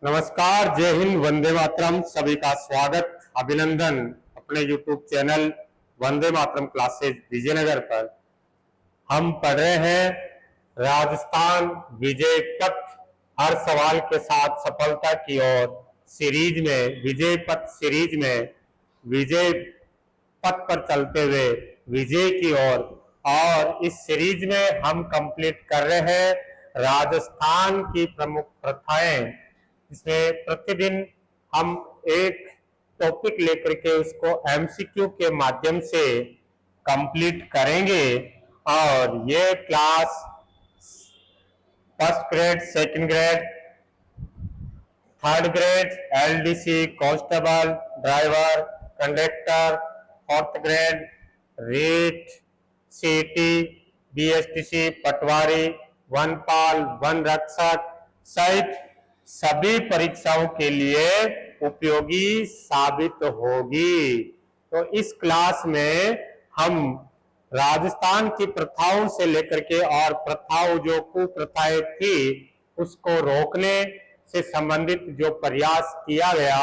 नमस्कार, जय हिंद, वंदे मातरम। सभी का स्वागत, अभिनंदन अपने YouTube channel Vande Mataram classes Vijayanagar पर। हम पढ़ रहे हैं राजस्थान विजय पथ, हर सवाल के साथ सफलता की ओर सीरीज में, विजय पथ सीरीज में, विजय पथ पर चलते हुए विजय की ओर। और इस सीरीज में हम कंप्लीट कर रहे हैं राजस्थान की प्रमुख प्रथाएं, इसमें प्रतिदिन हम एक टॉपिक लेकर के उसको एमसीक्यू के माध्यम से कंप्लीट करेंगे। और ये class first grade, second grade, third grade, LDC, constable, driver, conductor, fourth grade, rate, सीटी, बीएसटीसी, पटवारी, वनपाल, वन रक्षक सहित सभी परीक्षाओं के लिए उपयोगी साबित होगी। तो इस क्लास में हम राजस्थान की प्रथाओं से लेकर के और प्रथाओं जो कुप्रथाएं थी उसको रोकने से संबंधित जो प्रयास किया गया,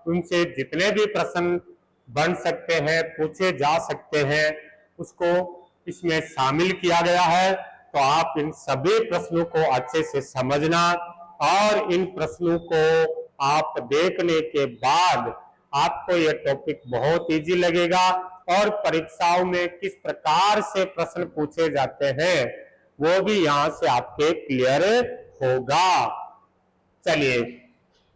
उनसे जितने भी प्रश्न बन सकते हैं, पूछे जा सकते हैं, उसको इसमें शामिल किया गया है। तो आप इन सभी प्रश्नों को अच्छे से समझना और इन प्रश्नों को आप देखने के बाद आपको यह टॉपिक बहुत इजी लगेगा और परीक्षाओं में किस प्रकार से प्रश्न पूछे जाते हैं वो भी यहां से आपके क्लियर होगा। चलिए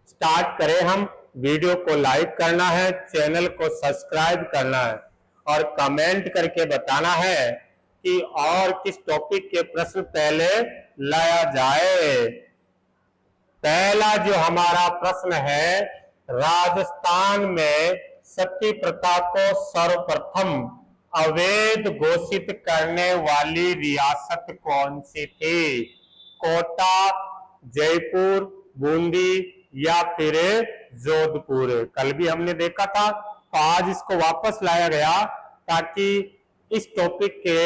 स्टार्ट करें। हम वीडियो को लाइक करना है, चैनल को सब्सक्राइब करना है और कमेंट करके बताना है कि और किस टॉपिक के प्रश्न पहले लाया जाए। पहला जो हमारा प्रश्न है, राजस्थान में सती प्रथा को सर्वप्रथम अवैध घोषित करने वाली रियासत कौन सी थी? कोटा, जयपुर, बूंदी या फिर जोधपुर? कल भी हमने देखा था, तो आज इसको वापस लाया गया ताकि इस टॉपिक के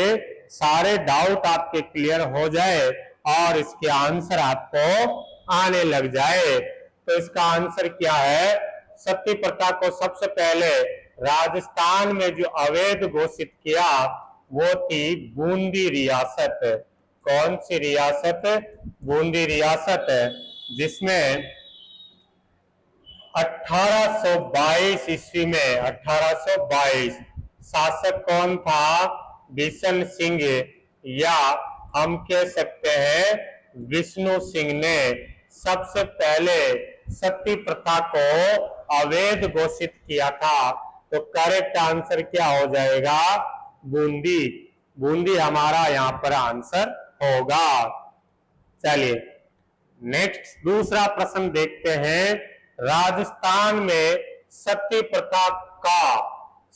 सारे डाउट आपके क्लियर हो जाए और इसके आंसर आपको आने लग जाए। तो इसका आंसर क्या है? सती प्रथा को सबसे पहले राजस्थान में जो अवैध घोषित किया वो थी बूंदी रियासत। कौन सी रियासत? बूंदी रियासत, जिसमें 1822 ईस्वी में, 1822 शासक कौन था? बिशन सिंह, या हम कह सकते हैं विष्णु सिंह ने सबसे पहले सती प्रथा को अवैध घोषित किया था। तो करेक्ट आंसर क्या हो जाएगा? बूंदी। बूंदी हमारा यहाँ पर आंसर होगा। चलिए नेक्स्ट दूसरा प्रश्न देखते हैं। राजस्थान में सती प्रथा का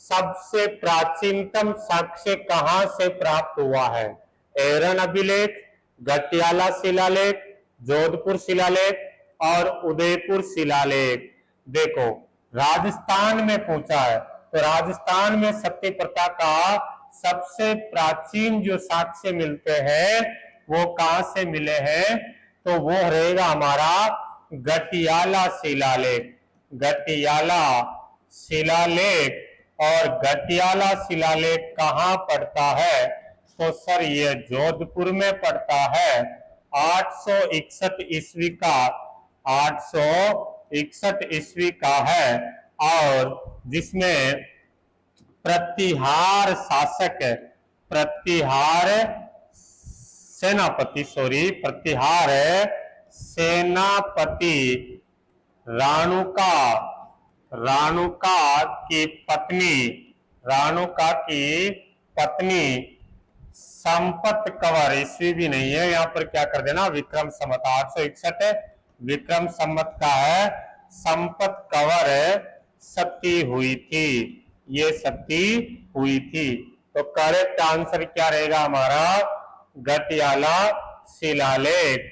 सबसे प्राचीनतम साक्ष्य कहां से प्राप्त हुआ है? एरन अभिलेख, गटियाला शिलालेख, जोधपुर शिलालेख और उदयपुर शिलालेख। देखो राजस्थान में पूछा है, तो राजस्थान में सती प्रथा का सबसे प्राचीन जो साक्ष्य मिलते हैं वो कहां से मिले हैं? तो वो रहेगा हमारा गटियाला शिलालेख। गटियाला शिलालेख। और गटियाला शिलालेख कहां पड़ता है? तो सर ये जोधपुर में पड़ता है। 861 ईस्वी का, 861 ईस्वी का है और जिसमें प्रतिहार शासक, प्रतिहार सेनापति, प्रतिहार सेनापति राणुका की पत्नी, राणुका की पत्नी संपत कंवर, ईस्वी भी नहीं है यहाँ पर, क्या कर देना विक्रम संवत 861 विक्रम संवत का है। संपत कंवर सती हुई थी, ये सती हुई थी। तो करेक्ट आंसर क्या रहेगा हमारा? गटियाला शिलालेख।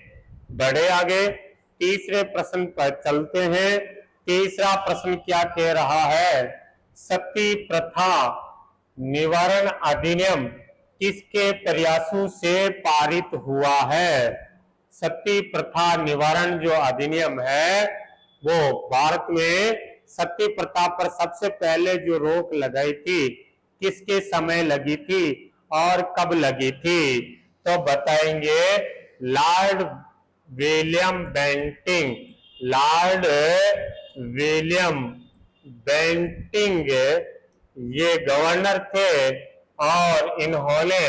बढ़े आगे, तीसरे प्रश्न पर चलते हैं। तीसरा प्रश्न क्या कह रहा है? सती प्रथा निवारण अधिनियम किसके प्रयासों से पारित हुआ है? सती प्रथा निवारण जो अधिनियम है वो भारत में सती प्रथा पर सबसे पहले जो रोक लगाई थी किसके समय लगी थी और कब लगी थी? तो बताएंगे Lord William Bentinck. Lord William Bentinck ये गवर्नर थे और इन्होंने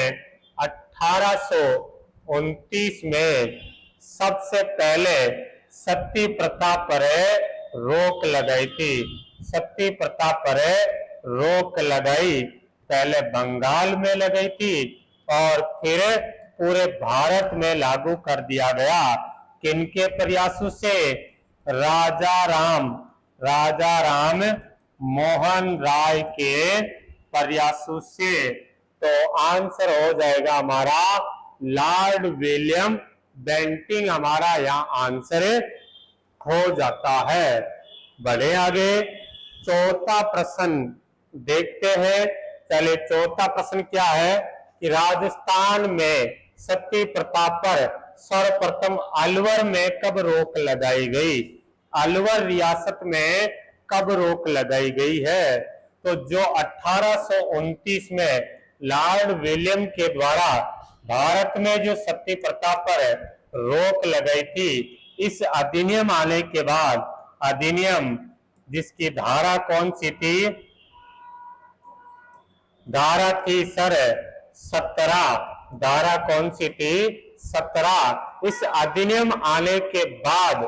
1829 में सबसे पहले सती प्रथा पर रोक लगाई थी। सती प्रथा पर रोक लगाई, पहले बंगाल में लगाई थी और फिर पूरे भारत में लागू कर दिया गया। किनके प्रयासों से? राजा राम मोहन राय के प्रयासों से। तो आंसर हो जाएगा हमारा लॉर्ड विलियम बेंटिंग, हमारा यहाँ आंसर हो जाता है। बढ़े आगे, चौथा प्रश्न देखते हैं। चलिए चौथा प्रश्न क्या है कि राजस्थान में सती प्रथा पर सर्वप्रथम अलवर में कब रोक लगाई गई? अलवर रियासत में कब रोक लगाई गई है? तो जो 1829 में लॉर्ड विलियम के द्वारा भारत में जो सती प्रथा पर रोक लगाई थी, इस अधिनियम आने के बाद, अधिनियम जिसकी धारा कौन सी थी? धारा थी सर 17। धारा कौन सी थी? 17। इस अधिनियम आने के बाद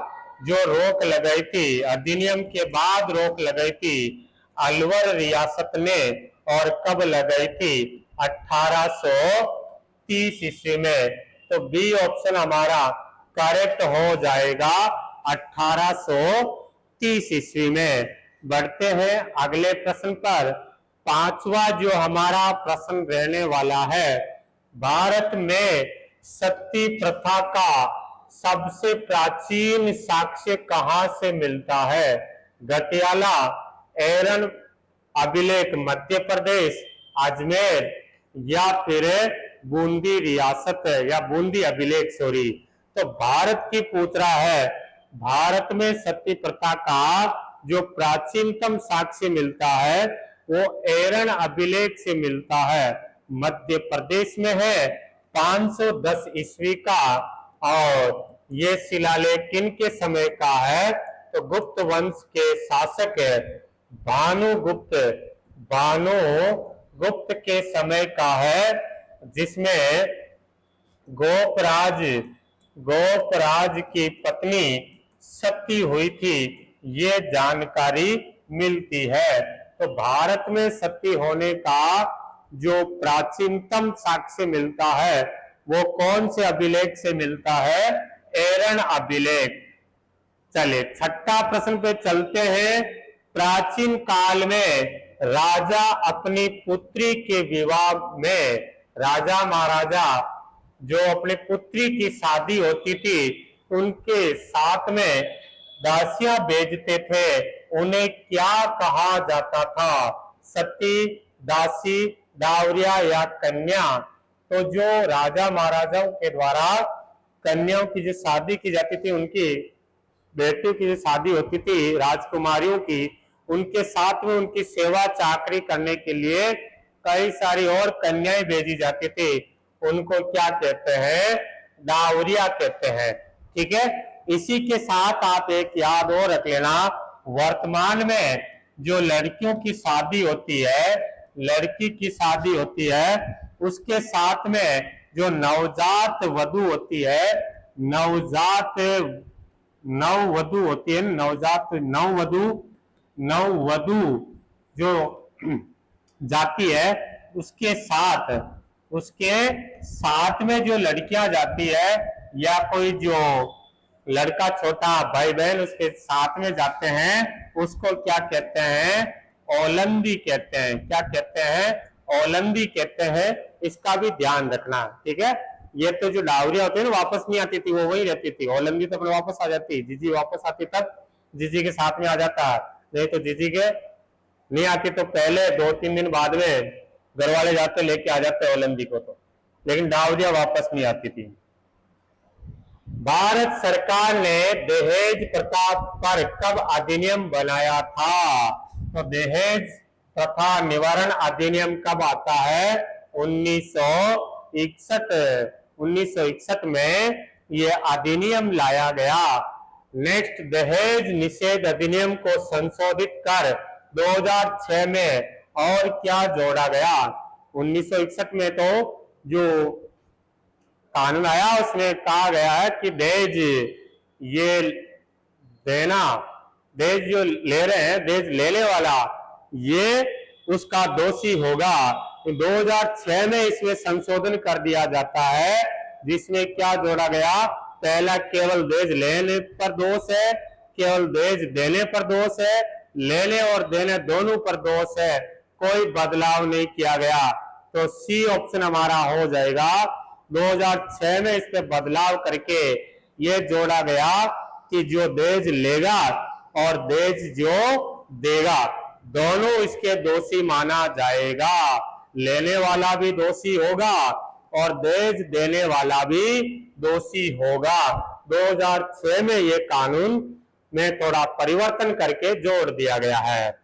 जो रोक लगाई थी, अधिनियम के बाद रोक लगाई थी अलवर रियासत ने, और कब लगाई थी? 1830 ईस्वी में। तो बी ऑप्शन हमारा करेक्ट हो जाएगा 1830 ईस्वी में। बढ़ते हैं अगले प्रश्न पर। पांचवा जो हमारा प्रश्न रहने वाला है, भारत में सती प्रथा का सबसे प्राचीन साक्ष्य कहां से मिलता है? गटियाला, एरन अभिलेख मध्य प्रदेश, अजमेर, या फिर बूंदी रियासत या बूंदी अभिलेख, सॉरी। तो भारत की पूछ रहा है, भारत में सती प्रथा का जो प्राचीनतम साक्ष्य मिलता है वो एरन अभिलेख से मिलता है, मध्य प्रदेश में है, 510 ईस्वी का। और ये शिलालेख किन के समय का है? तो गुप्त वंश के शासक भानुगुप्त के समय का है, जिसमें गोपराज की पत्नी सती हुई थी, ये जानकारी मिलती है। तो भारत में सती होने का जो प्राचीनतम साक्ष्य मिलता है वो कौन से अभिलेख से मिलता है? एरन अभिलेख। चलिए छठा प्रश्न पे चलते हैं। प्राचीन काल में राजा अपनी पुत्री के विवाह में, राजा महाराजा जो अपनी पुत्री की शादी होती थी उनके साथ में दासियां भेजते थे, उन्हें क्या कहा जाता था? सती, दासी, दावरिया या कन्या? तो जो राजा महाराजाओं के द्वारा कन्याओं की जो शादी की जाती थी, उनकी बेटियों की जो शादी होती थी राजकुमारियों की, उनके साथ में उनकी सेवा चाकरी करने के लिए कई सारी और कन्याएं भेजी जाती थी, उनको क्या कहते हैं? दावरिया कहते हैं। ठीक है, इसी के साथ आप एक याद और रख लेना, वर्तमान में जो लड़कियों की शादी होती है, लड़की की शादी होती है, उसके साथ में जो नवजात वधू होती है, नववधु होती है, नववधु जो जाती है, उसके साथ में जो लड़कियां जाती है या कोई जो लड़का छोटा भाई बहन उसके साथ में जाते हैं, उसको क्या कहते हैं? ओलंदी कहते हैं। क्या कहते हैं? ओलंदी कहते हैं। इसका भी ध्यान रखना, ठीक है। ये तो जो डावरिया होती है ना, वापस नहीं आती थी, वो वही रहती थी। ओलंदी तो अपने वापस आ जाती, जीजी वापस आती तब जीजी के साथ में आ जाता, नहीं तो जीजी के नहीं आती तो पहले 2-3 दिन बाद में घर वाले जाते लेके आ जाते ओलंदी को। तो लेकिन डावरिया वापस नहीं आती थी। भारत सरकार ने दहेज प्रथा पर कब अधिनियम बनाया था? तो दहेज प्रथा निवारण अधिनियम कब आता है? 1961। 1961 में यह अधिनियम लाया गया। नेक्स्ट, दहेज निषेध अधिनियम को संशोधित कर 2006 में और क्या जोड़ा गया? 1961 में तो जो कानून आया उसमें कहा गया है कि दहेज ये देना, दहेज जो ले रहे हैं, दहेज लेने वाला ये उसका दोषी होगा। तो 2006 में इसमें संशोधन कर दिया जाता है, जिसमें क्या जोड़ा गया? पहला, केवल दहेज लेने पर दोष है, केवल दहेज देने पर दोष है, लेने और देने दोनों पर दोष है, कोई बदलाव नहीं किया गया। तो सी ऑप्शन हमारा हो जाएगा। 2006 में इस पे बदलाव करके ये जोड़ा गया कि जो दहेज लेगा और दहेज जो देगा दोनों इसके दोषी माना जाएगा। लेने वाला भी दोषी होगा और दहेज देने वाला भी दोषी होगा। 2006 में ये कानून में थोड़ा परिवर्तन करके जोड़ दिया गया है।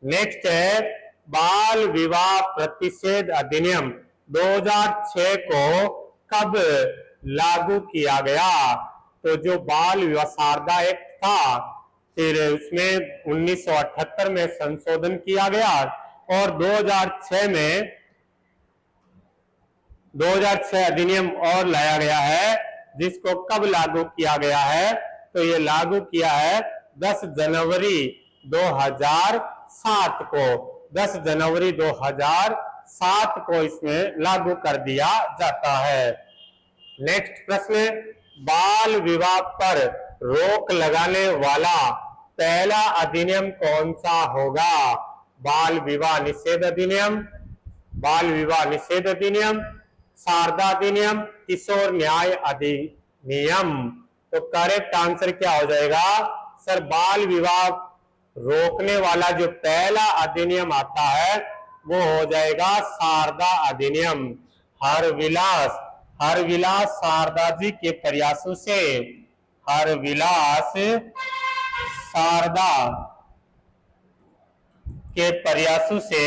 नेक्स्ट है बाल विवाह प्रतिषेध अधिनियम 2006 को कब लागू किया गया? तो जो बाल विवाह शारदा एक्ट था, फिर उसमें 1978 में संशोधन किया गया और 2006 अधिनियम और लाया गया है, जिसको कब लागू किया गया है? तो ये लागू किया है 10 जनवरी 2007 को। 10 जनवरी 2007 को इसमें लागू कर दिया जाता है। नेक्स्ट प्रश्न, बाल विवाह पर रोक लगाने वाला पहला अधिनियम कौन सा होगा? बाल विवाह निषेध अधिनियम, बाल विवाह निषेध अधिनियम, शारदा अधिनियम, किशोर न्याय अधिनियम। तो करेक्ट आंसर क्या हो जाएगा? सर, बाल विवाह रोकने वाला जो पहला अधिनियम आता है वो हो जाएगा शारदा अधिनियम। हरविलास शारदा जी के प्रयासों से, हरविलास शारदा के प्रयासों से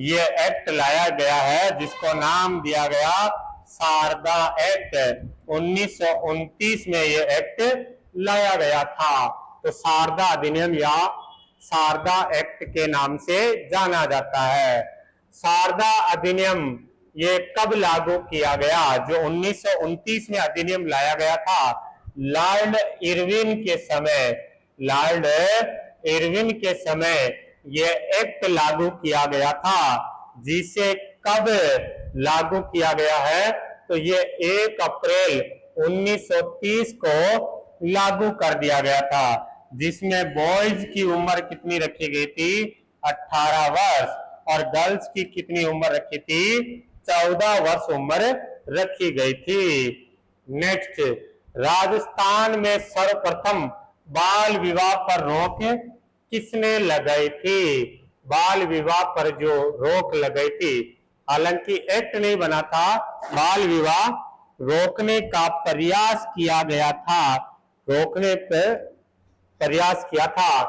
ये एक्ट लाया गया है, जिसको नाम दिया गया शारदा एक्ट। 1929 में ये एक्ट लाया गया था। तो शारदा अधिनियम या शारदा एक्ट के नाम से जाना जाता है। शारदा अधिनियम ये कब लागू किया गया? जो 1929 में अधिनियम लाया गया था, लॉर्ड इरविन के समय, लॉर्ड इरविन के समय ये एक्ट लागू किया गया था। जिसे कब लागू किया गया है? तो ये 1 अप्रैल 1930 को लागू कर दिया गया था, जिसमें बॉयज की उम्र कितनी रखी गई थी? 18 वर्ष, और गर्ल्स की कितनी उम्र रखी थी? 14 वर्ष उम्र रखी गई थी। नेक्स्ट, राजस्थान में सर्वप्रथम बाल विवाह पर रोक किसने लगाई थी? बाल विवाह पर जो रोक लगाई थी, हालांकि एक्ट नहीं बना था, बाल विवाह रोकने का प्रयास किया गया था, रोकने पर प्रयास किया था,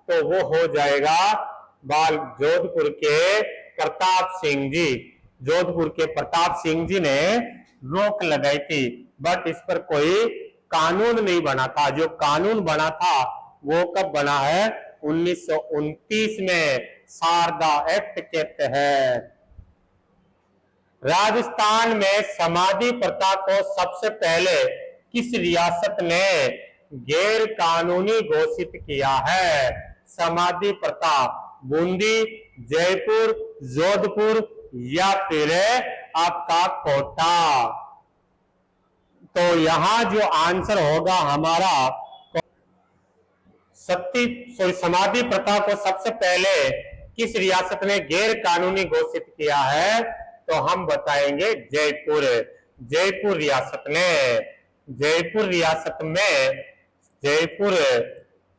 तो वो हो जाएगा जोधपुर के प्रताप सिंह जी। जोधपुर के प्रताप सिंह जी ने रोक लगाई थी, बट इस पर कोई कानून नहीं बना था। जो कानून बना था वो कब बना है? 1929 में शारदा एक्ट के तहत। राजस्थान में समाधि प्रथा को सबसे पहले किस रियासत ने गैर कानूनी घोषित किया है? समाधि प्रथा बूंदी, जयपुर, जोधपुर या फिर आपका कोटा। तो यहां जो आंसर होगा हमारा, समाधि प्रथा को सबसे पहले किस रियासत ने गैर कानूनी घोषित किया है? तो हम बताएंगे जयपुर। जयपुर रियासत ने, जयपुर रियासत में, जयपुर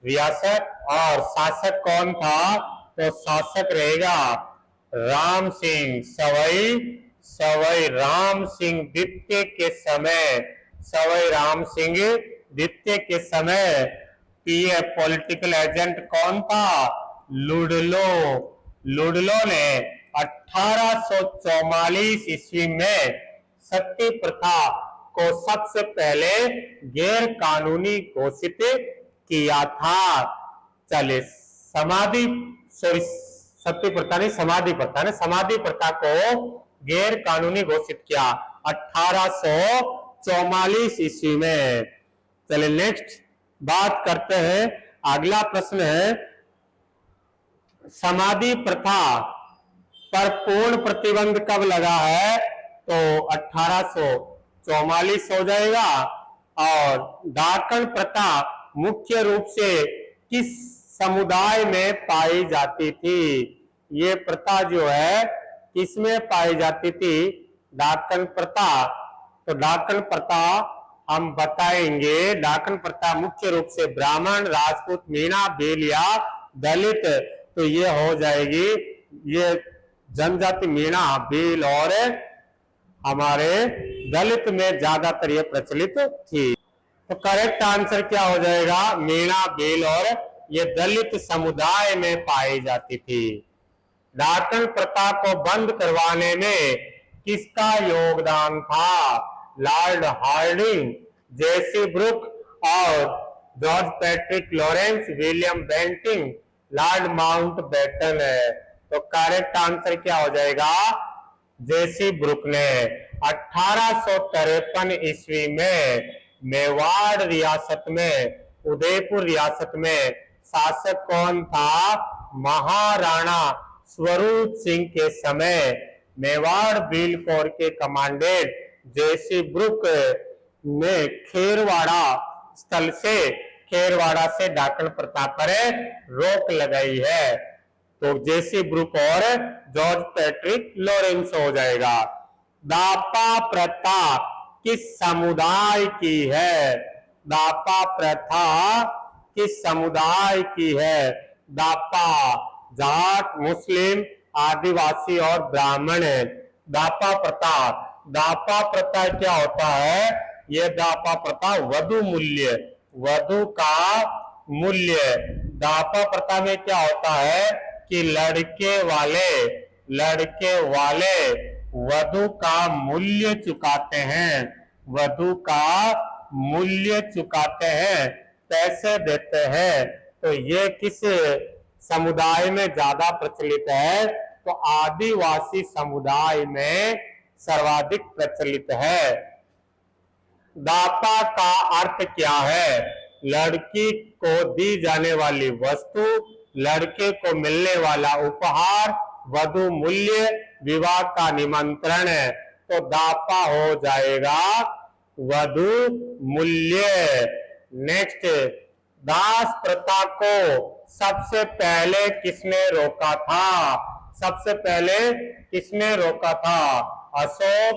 रियासत, और शासक कौन था? तो शासक रहेगा राम सिंह, सवाई राम सिंह द्वितीय के समय सवाई राम सिंह द्वितीय के समय पीए पॉलिटिकल एजेंट कौन था? लुडलो। लुडलो ने 1844 ईस्वी में सती प्रथा को सबसे पहले गैर कानूनी घोषित किया था। चलिए समाधि सती प्रथा नहीं, समाधि प्रथा ने समाधि प्रथा को गैर कानूनी घोषित किया 1844 ईस्वी में। चलिए नेक्स्ट बात करते हैं। अगला प्रश्न है समाधि प्रथा पर पूर्ण प्रतिबंध कब लगा है? तो 1844 हो जाएगा। और डाकन प्रथा मुख्य रूप से किस समुदाय में पाई जाती थी? ये प्रथा जो है किसमें पाई जाती थी? डाकन प्रथा। तो डाकन प्रथा हम बताएंगे। डाकन प्रथा मुख्य रूप से ब्राह्मण, राजपूत, मीणा, भील या दलित, तो ये हो जाएगी ये जनजाति मीणा, भील और हमारे दलित में ज्यादातर ये प्रचलित थी। तो करेक्ट आंसर क्या हो जाएगा? मीणा, भील और ये दलित समुदाय में पाई जाती थी। डाकन प्रथा को बंद करवाने में किसका योगदान था? लॉर्ड हार्डिंग, जेसी ब्रुक और George Patrick Lawrence, William Bentinck, Lord Mountbatten है। तो करेक्ट आंसर क्या हो जाएगा? जेसी ब्रुक ने। 1853 ईस्वी में मेवाड़ रियासत में, उदयपुर रियासत में शासक कौन था? महाराणा स्वरूप सिंह के समय मेवाड़ भील कोर के कमांडेंट जेसी ब्रुक ने खेरवाड़ा से डाकन प्रथा पर रोक लगाई है। तो जेसी ब्रुक और जॉर्ज पैट्रिक लॉरेंस हो जाएगा। दापा प्रथा किस समुदाय की है? दापा प्रथा किस समुदाय की है? दापा जाट, मुस्लिम, आदिवासी और ब्राह्मण है। दापा प्रथा क्या होता है? यह दापा प्रथा वधु का मूल्य। दापा प्रथा में क्या होता है कि लड़के वाले वधु का मूल्य चुकाते हैं, पैसे देते हैं। तो ये किस समुदाय में ज्यादा प्रचलित है? तो आदिवासी समुदाय में सर्वाधिक प्रचलित है। दापा का अर्थ क्या है? लड़की को दी जाने वाली वस्तु, लड़के को मिलने वाला उपहार, वधु मूल्य, विवाह का निमंत्रण है। तो दापा हो जाएगा वधु मूल्य। नेक्स्ट, दास प्रथा को सबसे पहले किसने रोका था? अशोक,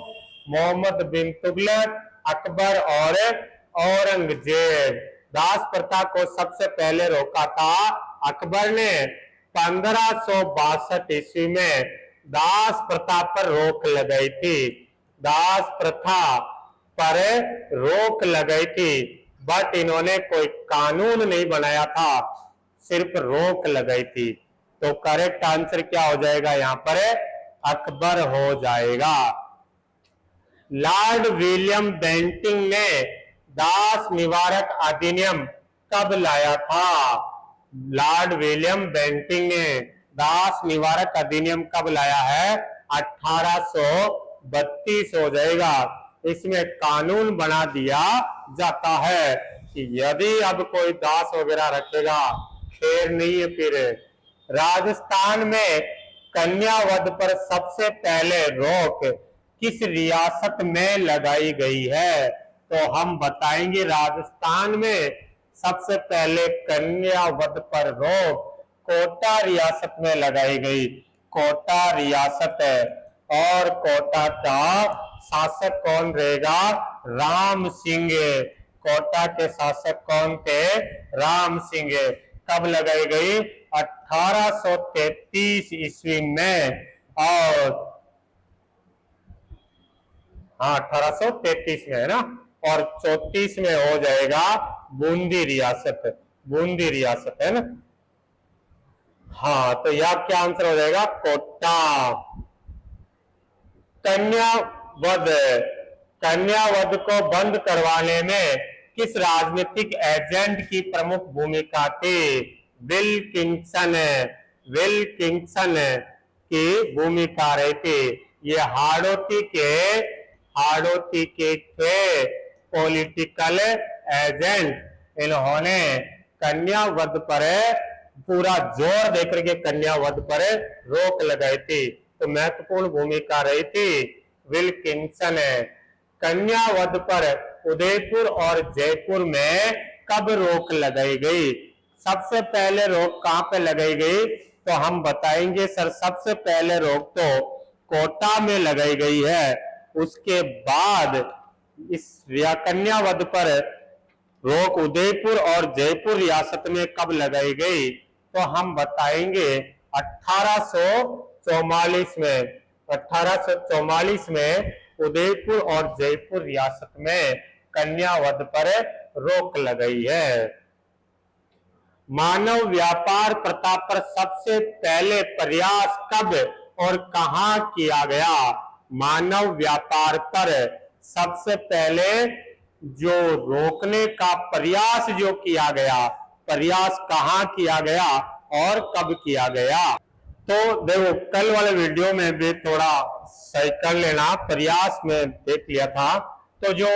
मोहम्मद बिन तुगलक, अकबर और औरंगजेब। दास प्रथा को सबसे पहले रोका था अकबर ने। 1562 ईस्वी में दास प्रथा पर रोक लगाई थी। बट इन्होंने कोई कानून नहीं बनाया था, सिर्फ रोक लगाई थी। तो करेक्ट आंसर क्या हो जाएगा? यहाँ पर अकबर हो जाएगा। लॉर्ड विलियम बेंटिंग ने दास निवारक अधिनियम कब लाया था? लॉर्ड विलियम बेंटिंग ने दास निवारक अधिनियम कब लाया है? 1832 हो जाएगा। इसमें कानून बना दिया जाता है कि यदि अब कोई दास वगैरह रखेगा, खैर नहीं है। फिर राजस्थान में कन्या वध पर सबसे पहले रोक किस रियासत में लगाई गई है? तो हम बताएंगे राजस्थान में सबसे पहले कन्या वध पर रोक कोटा रियासत में लगाई गई। कोटा रियासत है। और कोटा का शासक कौन रहेगा? राम सिंह। कोटा के शासक कौन थे? राम सिंह। कब लगाई गई? 1833 ईस्वी में। और 1833 में है ना। और 34 में हो जाएगा बूंदी रियासत, बूंदी रियासत है ना। हाँ, तो यह क्या आंसर हो जाएगा, कोटा। कन्यावध, कन्यावध को बंद करवाने में किस राजनीतिक एजेंट की प्रमुख भूमिका थी, विल्किंसन, विल्किंसन की भूमिका रही थी। ये हाड़ौती के थे पॉलिटिकल एजेंट। इन्होंने कन्यावध पर पूरा जोर देकर के कन्यावध पर रोक लगाई थी, तो महत्वपूर्ण भूमिका रही थी विल्किंसन। कन्यावध पर उदयपुर और जयपुर में कब रोक लगाई गई, सबसे पहले रोक कहां पे लगाई गई, तो हम बताएंगे सर। सबसे पहले रोक तो कोटा में लगाई गई है। उसके बाद इस कन्यावध पर रोक उदयपुर और जयपुर रियासत में कब लगाई गई, तो हम बताएंगे 1844 में। 1844 में उदयपुर और जयपुर रियासत में कन्यावध पर रोक लगाई है। मानव व्यापार प्रथा पर सबसे पहले प्रयास कब और कहां किया गया, मानव व्यापार पर सबसे पहले जो रोकने का प्रयास जो किया गया, प्रयास कहां किया गया और कब किया गया। तो देखो कल वाले वीडियो में भी थोड़ा सही कर लेना, प्रयास में देख लिया था। तो जो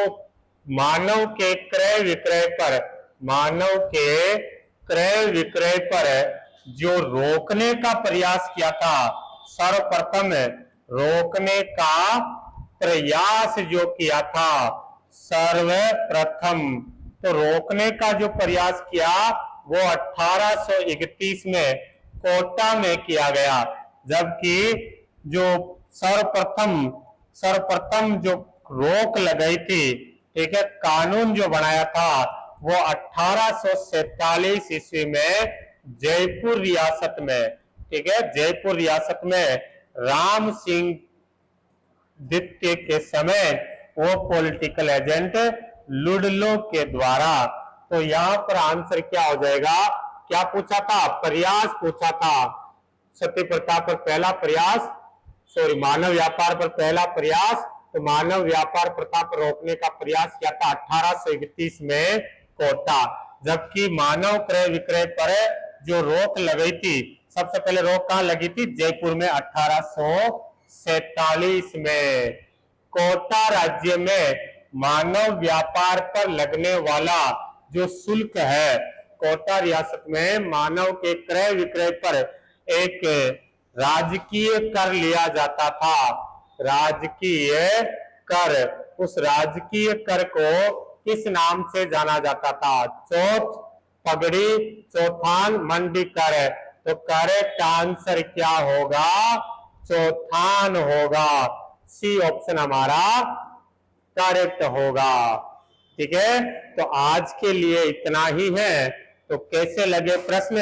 मानव के क्रय विक्रय पर, मानव के क्रय विक्रय पर जो रोकने का प्रयास किया था, सर्वप्रथम रोकने का प्रयास जो किया था, सर्वप्रथम तो रोकने का जो प्रयास किया वो 1831 में कोटा में किया गया। जबकि जो सर्वप्रथम जो रोक लगाई थी, ठीक है, कानून जो बनाया था वो 1847 ईस्वी में जयपुर रियासत में, ठीक है, जयपुर रियासत में राम सिंह द्वितीय के समय वो पॉलिटिकल एजेंट लुडलो के द्वारा। तो यहां पर आंसर क्या हो जाएगा, क्या पूछा था, प्रयास पूछा था। सत्य प्रथा पर पहला प्रयास, सॉरी मानव व्यापार पर पहला प्रयास, तो मानव व्यापार प्रथा पर रोकने का प्रयास किया था 1831 में कोटा। जबकि मानव क्रय विक्रय पर जो रोक लगाई थी, सबसे पहले रोक कहां लगी थी, जयपुर में 1847 में। कोटा राज्य में मानव व्यापार पर लगने वाला जो शुल्क है, कोटा रियासत में मानव के क्रय विक्रय पर एक राजकीय कर लिया जाता था, राजकीय कर। उस राजकीय कर को किस नाम से जाना जाता था, चौथ, पगड़ी, चौथान, मंडी कर। तो करेक्ट आंसर क्या होगा, चौथान होगा। सी ऑप्शन हमारा करेक्ट होगा। ठीक है, तो आज के लिए इतना ही है। तो कैसे लगे प्रश्न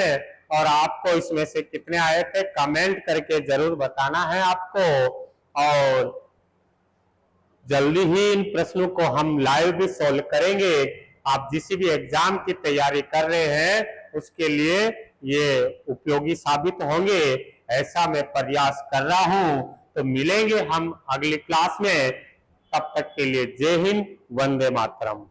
और आपको इसमें से कितने आए थे कमेंट करके जरूर बताना है आपको। और जल्दी ही इन प्रश्नों को हम लाइव भी सोल्व करेंगे। आप जिस भी एग्जाम की तैयारी कर रहे हैं उसके लिए ये उपयोगी साबित होंगे, ऐसा मैं प्रयास कर रहा हूं। तो मिलेंगे हम अगली क्लास में, तब तक के लिए जय हिंद, वंदे मातरम।